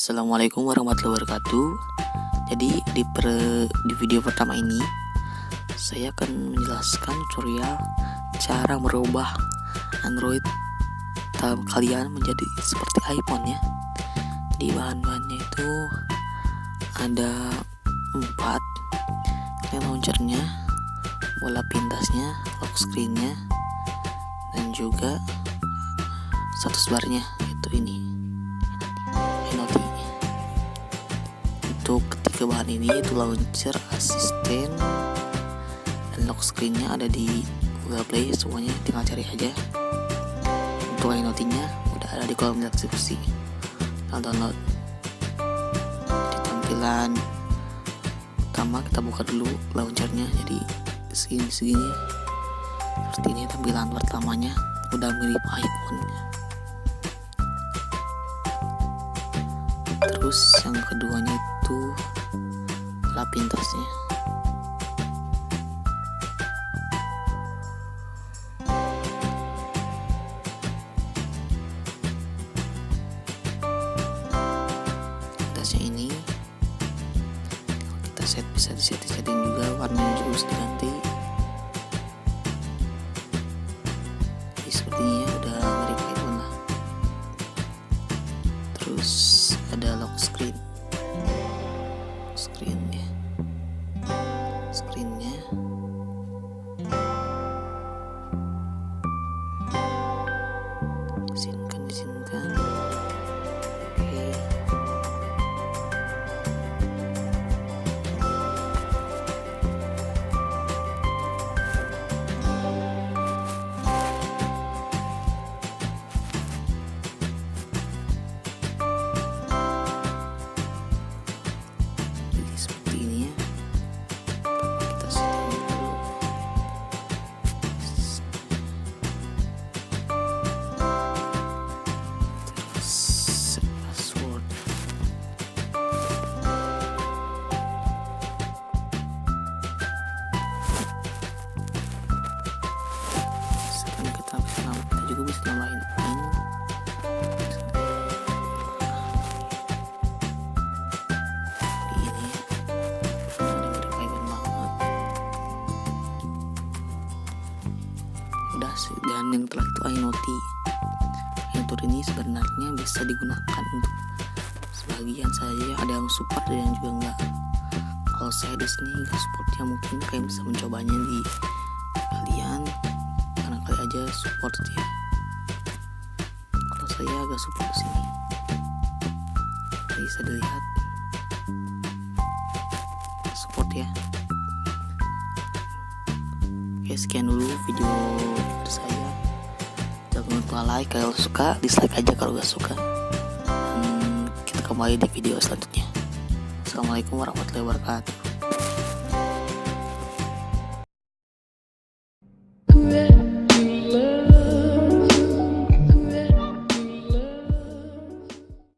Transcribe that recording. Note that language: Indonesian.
Assalamualaikum warahmatullahi wabarakatuh. Jadi di video pertama ini saya akan menjelaskan tutorial cara merubah Android kalian menjadi seperti iPhone ya. Di bahan-bahannya itu ada 4, launchernya, bola pintasnya, lock screennya, dan juga status barnya, itu ini. Untuk ketiga bahan ini itu launcher, asisten, dan lock screennya ada di Google Play, semuanya tinggal cari aja. Untuk inotinya udah ada di kolom deskripsi. Download. Di tampilan pertama kita buka dulu launchernya, jadi segini seperti ini tampilan pertamanya, udah mirip iPhone. Terus yang keduanya itu bola pintasnya. Pintasnya ini kita bisa disetting juga, warnanya juga bisa diganti. Jadi sepertinya udah mirip iPhone lah. Terus ada lock screen ya, screennya disinkan. Oke. Seperti ini ya. Kita setting dulu. Terus set password. Sekarang kita juga bisa nambahin pin. Dan yang terakhir itu iNoti. iNoti ini sebenarnya bisa digunakan untuk sebagian saja, ada yang support dan yang juga enggak. Kalau saya di sini enggak supportnya, mungkin kalian bisa mencobanya di kalian, karena kali aja support dia. Kalau saya agak support di sini, bisa dilihat support ya. Oke, sekian dulu video saya. Jangan lupa like kalau suka, dislike aja kalau gak suka. Dan kita kembali di video selanjutnya. Assalamualaikum warahmatullahi wabarakatuh.